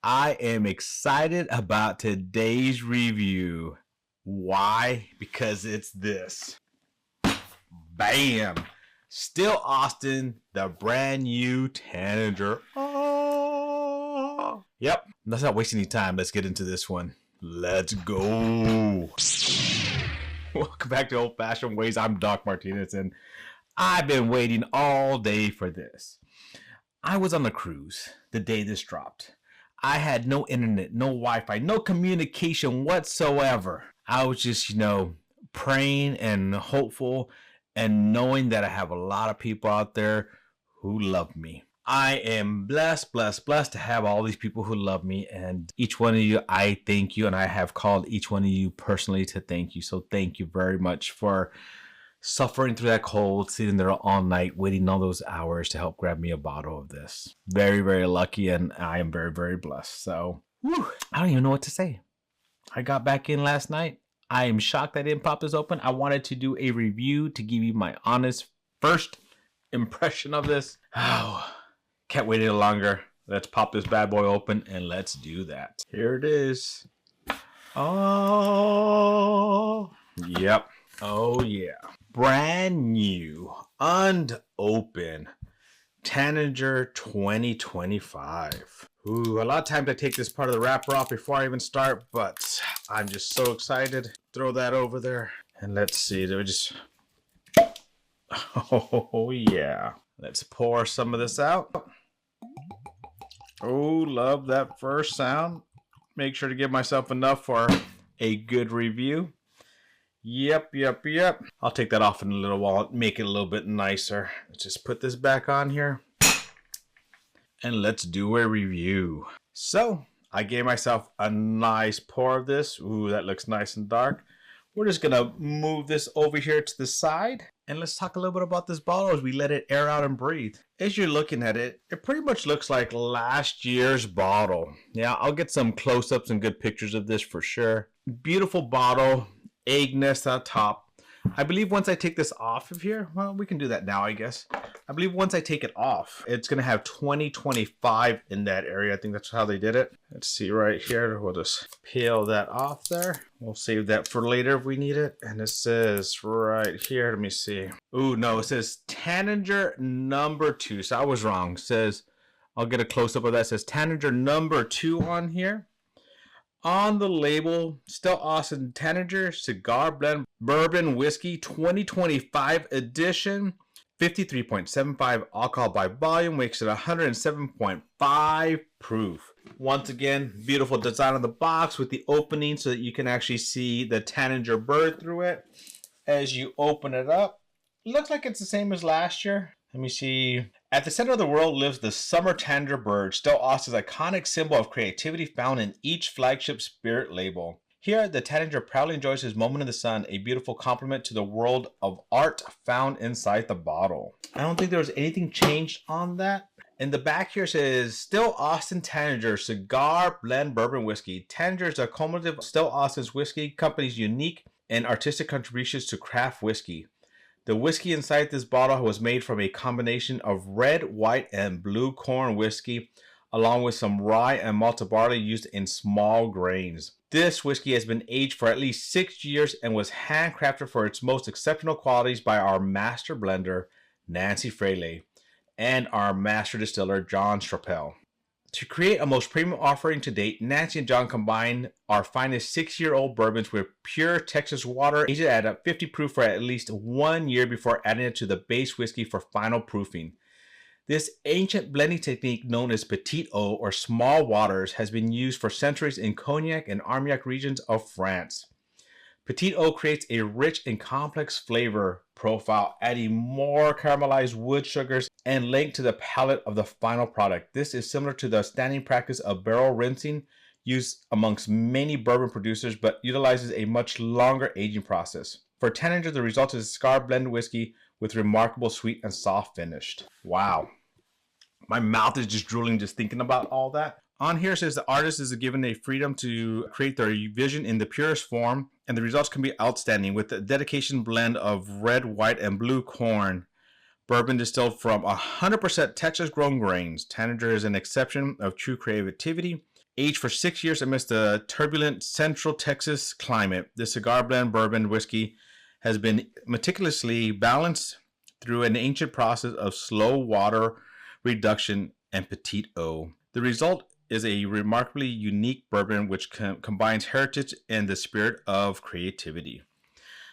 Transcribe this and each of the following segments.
I am excited about today's review. Why? Because it's this. Bam! Still Austin, the brand new Tanager. Oh. Yep, let's not waste any time. Let's get into this one. Let's go. Welcome back to Old Fashioned Ways. I'm Doc Martinez, and I've been waiting all day for this. I was on a cruise the day this dropped. I had no internet, no Wi-Fi, no communication whatsoever. I was just, praying and hopeful and knowing that I have a lot of people out there who love me. I am blessed to have all these people who love me, and each one of you, I thank you, and I have called each one of you personally to thank you. So thank you very much for suffering through that cold, sitting there all night, waiting all those hours to help grab me a bottle of this. Very, very lucky, and I am very, very blessed. So, I don't even know what to say. I got back in last night. I am shocked I didn't pop this open. I wanted to do a review to give you my honest first impression of this. Oh, can't wait any longer. Let's pop this bad boy open and let's do that. Here it is. Oh, yep. Oh yeah. Brand new, unopened Tanager 2025. Ooh, a lot of times I take this part of the wrapper off before I even start, but I'm just so excited. Throw that over there. And let's see, oh yeah. Let's pour some of this out. Oh, love that first sound. Make sure to give myself enough for a good review. Yep. I'll take that off in a little while, make it a little bit nicer. Let's just put this back on here. And let's do a review. So, I gave myself a nice pour of this. Ooh, that looks nice and dark. We're just gonna move this over here to the side. And let's talk a little bit about this bottle as we let it air out and breathe. As you're looking at it, it pretty much looks like last year's bottle. Yeah, I'll get some close-ups and good pictures of this for sure. Beautiful bottle. Egg nest on top. I believe once I take this off of here, well, we can do that now, I guess. I believe once I take it off, it's going to have 2025 in that area. I think that's how they did it. Let's see right here. We'll just peel that off there. We'll save that for later if we need it. And it says right here, let me see. Ooh, no, it says Tanager number 2. So I was wrong. It says, I'll get a close-up of that. It says Tanager number 2 on here. On the label, still Austin Tanager Cigar Blend Bourbon Whiskey 2025 edition. 53.75 alcohol by volume, makes it 107.5 proof. Once again, beautiful design on the box with the opening so that you can actually see the Tanager bird through it. As you open it up, it looks like it's the same as last year. Let me see. At the center of the world lives the summer Tanager bird, still Austin's iconic symbol of creativity found in each flagship spirit label. Here, the Tanager proudly enjoys his moment in the sun, a beautiful compliment to the world of art found inside the bottle. I don't think there was anything changed on that. In the back here says, Still Austin Tanager Cigar Blend Bourbon Whiskey. Tanager is a cumulative of Still Austin's Whiskey Company's unique and artistic contributions to craft whiskey. The whiskey inside this bottle was made from a combination of red, white, and blue corn whiskey, along with some rye and malted barley used in small grains. This whiskey has been aged for at least 6 years and was handcrafted for its most exceptional qualities by our master blender, Nancy Fraley, and our master distiller, John Strappel. To create a most premium offering to date, Nancy and John combined our finest 6-year-old bourbons with pure Texas water, aged at 50 proof for at least 1 year before adding it to the base whiskey for final proofing. This ancient blending technique known as Petit Eau or small waters has been used for centuries in Cognac and Armagnac regions of France. Petit Eau creates a rich and complex flavor profile, adding more caramelized wood sugars and length to the palate of the final product. This is similar to the standing practice of barrel rinsing used amongst many bourbon producers, but utilizes a much longer aging process. For Tanager, the result is a cigar blend whiskey with remarkable sweet and soft finish. Wow. My mouth is just drooling just thinking about all that. On here it says the artist is given a freedom to create their vision in the purest form, and the results can be outstanding with a dedication blend of red, white, and blue corn. Bourbon distilled from 100% Texas grown grains. Tanager is an exception of true creativity Aged for 6 years amidst the turbulent Central Texas climate, this cigar blend bourbon whiskey has been meticulously balanced through an ancient process of slow water reduction and petit eau. The result is a remarkably unique bourbon which combines heritage and the spirit of creativity.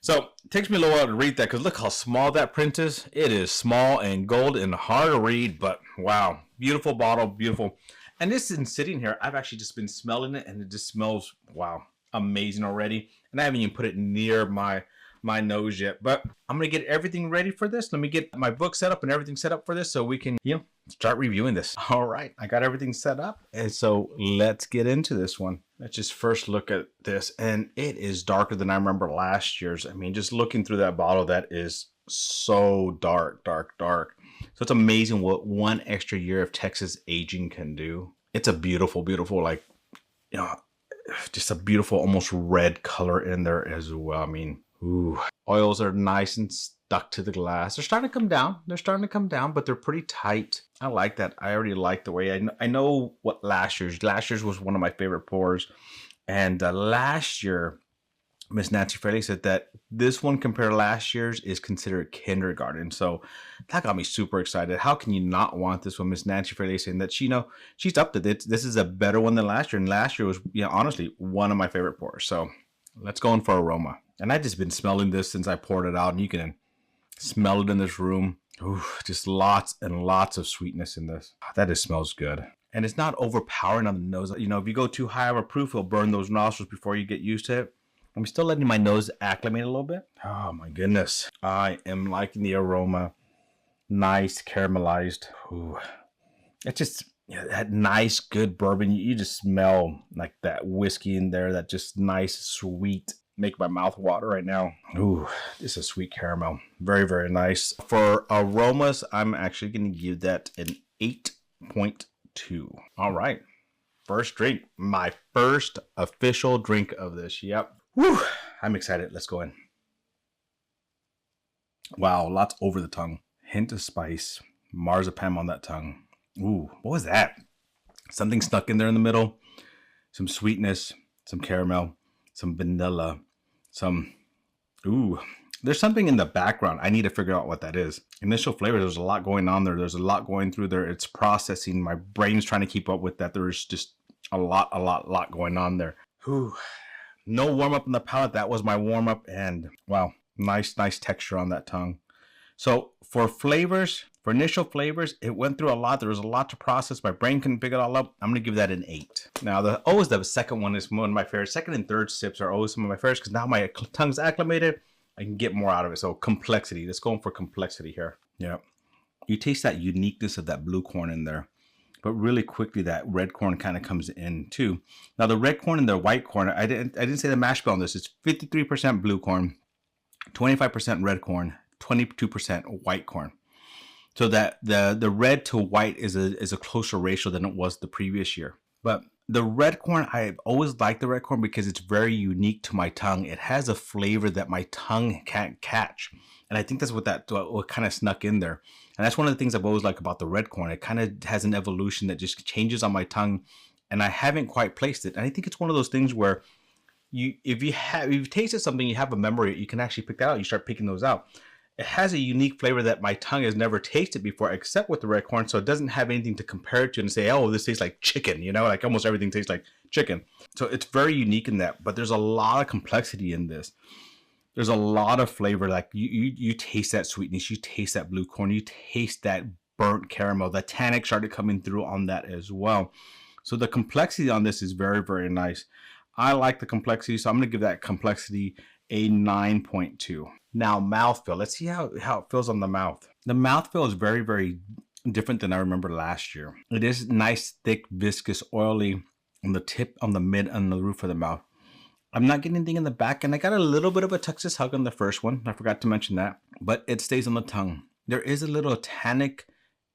So it takes me a little while to read that because look how small that print is. It is small and gold and hard to read, but wow, beautiful bottle, beautiful. And this isn't sitting here. I've actually just been smelling it and it just smells, wow, amazing already. And I haven't even put it near my nose yet, but I'm going to get everything ready for this. Let me get my book set up and everything set up for this so we can, start reviewing this. All right, I got everything set up. And so let's get into this one. Let's just first look at this. And it is darker than I remember last year's. I mean, just looking through that bottle, that is so dark, dark, dark. So it's amazing what one extra year of Texas aging can do. It's a beautiful, beautiful, like, just a beautiful, almost red color in there as well. I mean, ooh, oils are nice and stuck to the glass. They're starting to come down. But they're pretty tight. I like that. I already like the way I know what last year's was one of my favorite pours. And last year, Miss Nancy Fraley said that this one compared to last year's is considered kindergarten. So that got me super excited. How can you not want this one? Miss Nancy Fraley saying that she's up to this. This is a better one than last year. And last year was, honestly, one of my favorite pours. So let's go in for aroma. And I've just been smelling this since I poured it out. And you can smell it in this room. Ooh, just lots and lots of sweetness in this. That just smells good. And it's not overpowering on the nose. If you go too high of a proof, it'll burn those nostrils before you get used to it. I'm still letting my nose acclimate a little bit. Oh my goodness. I am liking the aroma. Nice caramelized. Ooh. It's just that nice, good bourbon. You just smell like that whiskey in there. That just nice, sweet. Make my mouth water right now. Ooh, this is a sweet caramel. Very, very nice. For aromas, I'm actually going to give that an 8.2. All right. First drink. My first official drink of this. Yep. Whew, I'm excited. Let's go in. Wow, lots over the tongue. Hint of spice. Marzipan on that tongue. Ooh, what was that? Something snuck in there in the middle. Some sweetness, some caramel, some vanilla, there's something in the background. I need to figure out what that is. Initial flavor, there's a lot going on there. There's a lot going through there. It's processing. My brain's trying to keep up with that. There's just a lot going on there. Whew. No warm up in the palate. That was my warm up, and wow, nice texture on that tongue. So for flavors, for initial flavors, it went through a lot. There was a lot to process. My brain couldn't pick it all up. I'm going to give that an 8. Now, the second one is one of my favorites. Second and third sips are always some of my favorites because now my tongue's acclimated. I can get more out of it. So complexity. Let's go for complexity here. Yeah. You taste that uniqueness of that blue corn in there. But really quickly, that red corn kind of comes in too. Now, the red corn and the white corn, I didn't say the mash bill on this. It's 53% blue corn, 25% red corn, 22% white corn. So that the red to white is a closer ratio than it was the previous year. But the red corn, I've always liked the red corn because it's very unique to my tongue. It has a flavor that my tongue can't catch. And I think that's what kind of snuck in there. And that's one of the things I've always liked about the red corn. It kind of has an evolution that just changes on my tongue. And I haven't quite placed it. And I think it's one of those things where if you've tasted something, you have a memory, you can actually pick that out. You start picking those out. It has a unique flavor that my tongue has never tasted before, except with the red corn. So it doesn't have anything to compare it to and say, oh, this tastes like chicken, like almost everything tastes like chicken. So it's very unique in that, but there's a lot of complexity in this. There's a lot of flavor. Like you taste that sweetness, you taste that blue corn, you taste that burnt caramel. The tannic started coming through on that as well. So the complexity on this is very, very nice. I like the complexity, so I'm going to give that complexity a 9.2. Now, mouthfeel. Let's see how it feels on the mouth. The mouthfeel is very, very different than I remember last year. It is nice, thick, viscous, oily on the tip, on the mid, and the roof of the mouth. I'm not getting anything in the back, and I got a little bit of a Texas hug on the first one. I forgot to mention that, but it stays on the tongue. There is a little tannic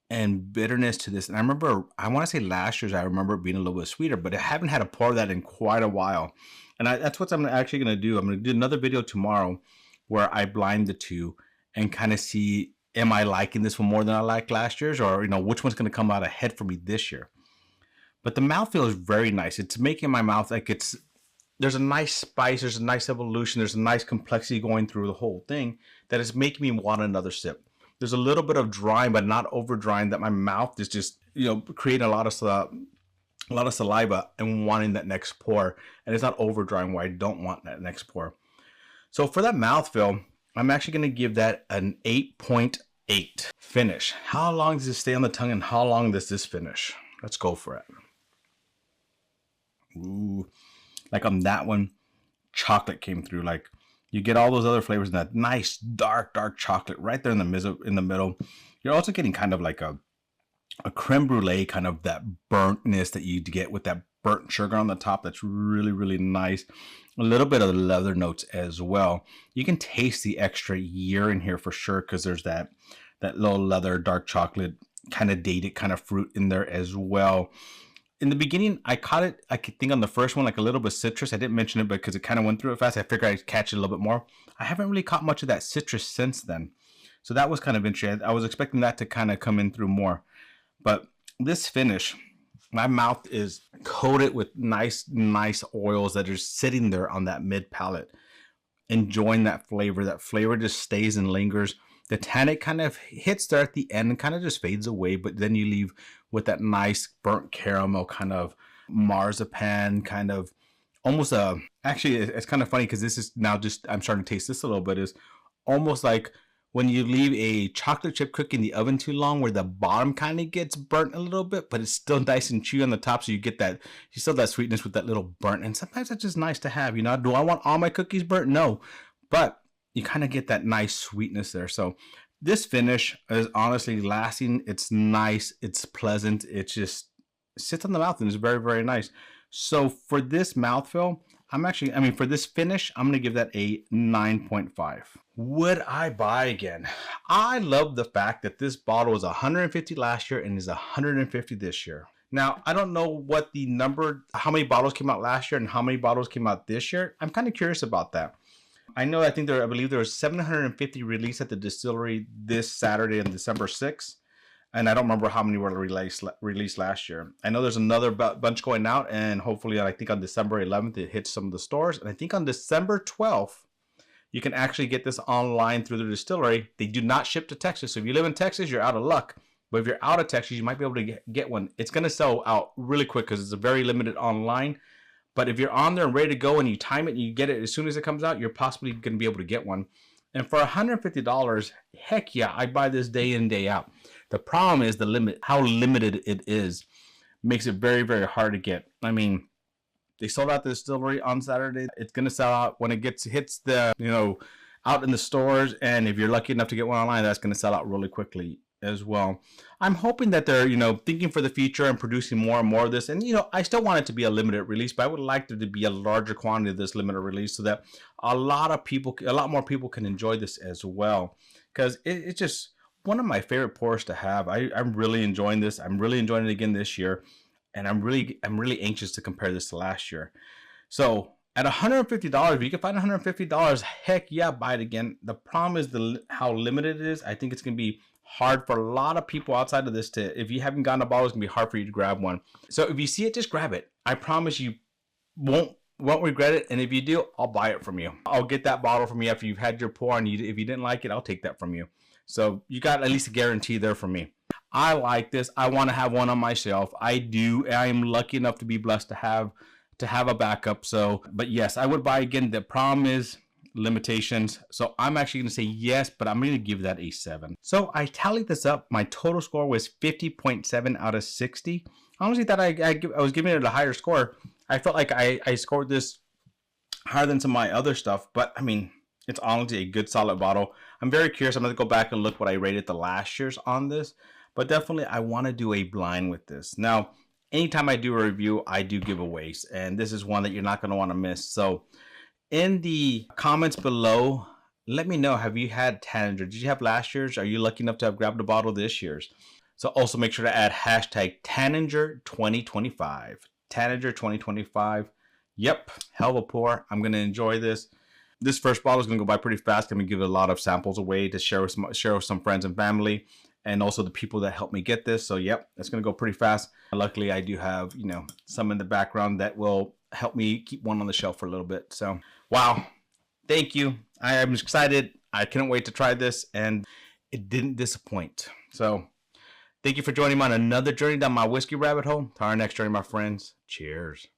and bitterness to this. And I want to say last year's, I remember it being a little bit sweeter, but I haven't had to pour that in quite a while. And that's what I'm actually going to do. I'm going to do another video tomorrow where I blind the two and kind of see, am I liking this one more than I liked last year's, or which one's going to come out ahead for me this year? But the mouthfeel is very nice. It's making my mouth like there's a nice spice, there's a nice evolution, there's a nice complexity going through the whole thing that is making me want another sip. There's a little bit of drying, but not over drying, that my mouth is just, creating a lot of saliva and wanting that next pour. And it's not over drying where I don't want that next pour. So for that mouthfeel, I'm actually going to give that an 8.8 finish. How long does this stay on the tongue and how long does this finish? Let's go for it. Ooh, like on that one, chocolate came through. Like you get all those other flavors in that nice dark chocolate right there in the middle. You're also getting kind of like a creme brulee, kind of that burntness that you get with that burnt sugar on the top. That's really, really nice. A little bit of the leather notes as well. You can taste the extra year in here for sure, because there's that little leather, dark chocolate, kind of dated kind of fruit in there as well. In the beginning, I caught it, I could think on the first one, like a little bit citrus. I didn't mention it because it kind of went through it fast. I figured I'd catch it a little bit more. I haven't really caught much of that citrus since then. So that was kind of interesting. I was expecting that to kind of come in through more. But this finish, my mouth is coated with nice oils that are sitting there on that mid palate, enjoying that flavor. That flavor just stays and lingers. The tannic kind of hits there at the end and kind of just fades away, but then you leave with that nice burnt caramel, kind of marzipan, kind of almost actually it's kind of funny because this is now just, I'm starting to taste this a little bit, is almost like when you leave a chocolate chip cookie in the oven too long, where the bottom kind of gets burnt a little bit, but it's still nice and chewy on the top. So you get that, you still have that sweetness with that little burnt. And sometimes that's just nice to have, Do I want all my cookies burnt? No, but you kind of get that nice sweetness there. So this finish is honestly lasting. It's nice. It's pleasant. It just sits on the mouth and it's very, very nice. So for this mouthfeel, for this finish, I'm going to give that a 9.5. Would I buy again? I love the fact that this bottle was $150 last year and is $150 this year. Now, I don't know what the number, how many bottles came out last year and how many bottles came out this year. I'm kind of curious about that. I believe there was 750 released at the distillery this Saturday on December 6th. And I don't remember how many were released last year. I know there's another bunch going out, and hopefully I think on December 11th it hits some of the stores. And I think on December 12th, you can actually get this online through the distillery. They do not ship to Texas. So if you live in Texas, you're out of luck. But if you're out of Texas, you might be able to get one. It's going to sell out really quick because it's a very limited online. But if you're on there and ready to go and you time it and you get it as soon as it comes out, you're possibly going to be able to get one. And for $150, heck yeah, I buy this day in, day out. The problem is how limited it is. Makes it very, very hard to get. I mean, they sold out the distillery on Saturday. It's going to sell out when it hits the, out in the stores. And if you're lucky enough to get one online, that's going to sell out really quickly as well. I'm hoping that they're, thinking for the future and producing more and more of this. And, I still want it to be a limited release, but I would like there to be a larger quantity of this limited release so that a lot more people can enjoy this as well. Because it's just one of my favorite pours to have. I'm really enjoying this. I'm really enjoying it again this year. And I'm really anxious to compare this to last year. So at $150, if you can find $150, heck yeah, buy it again. The problem is how limited it is. I think it's going to be hard for a lot of people outside of this if you haven't gotten a bottle, it's going to be hard for you to grab one. So if you see it, just grab it. I promise you won't regret it. And if you do, I'll buy it from you. I'll get that bottle from you after you've had your pour. And if you didn't like it, I'll take that from you. So you got at least a guarantee there from me. I like this. I want to have one on my shelf. I do. I am lucky enough to be blessed to have a backup. So, but yes, I would buy again. The problem is limitations. So I'm actually going to say yes, but I'm going to give that a 7. So I tallied this up. My total score was 50.7 out of 60. I honestly thought I was giving it a higher score. I felt like I scored this higher than some of my other stuff, but I mean, it's honestly a good solid bottle. I'm very curious. I'm going to go back and look what I rated the last year's on this, but definitely I want to do a blind with this. Now, anytime I do a review, I do giveaways, and this is one that you're not going to want to miss. So in the comments below, let me know, have you had Tanager? Did you have last year's? Are you lucky enough to have grabbed a bottle this year's? So also make sure to add hashtag Tanager 2025. Tanager 2025. Yep, hell of a pour. I'm going to enjoy this. This first bottle is going to go by pretty fast. I'm going to give a lot of samples away to share with some friends and family. and also the people that helped me get this. So yep, it's going to go pretty fast. Luckily, I do have, you know, some in the background that will help me keep one on the shelf for a little bit. So wow, thank you. I am excited. I couldn't wait to try this, and it didn't disappoint. So thank you for joining me on another journey down my whiskey rabbit hole. To our next journey, my friends. Cheers.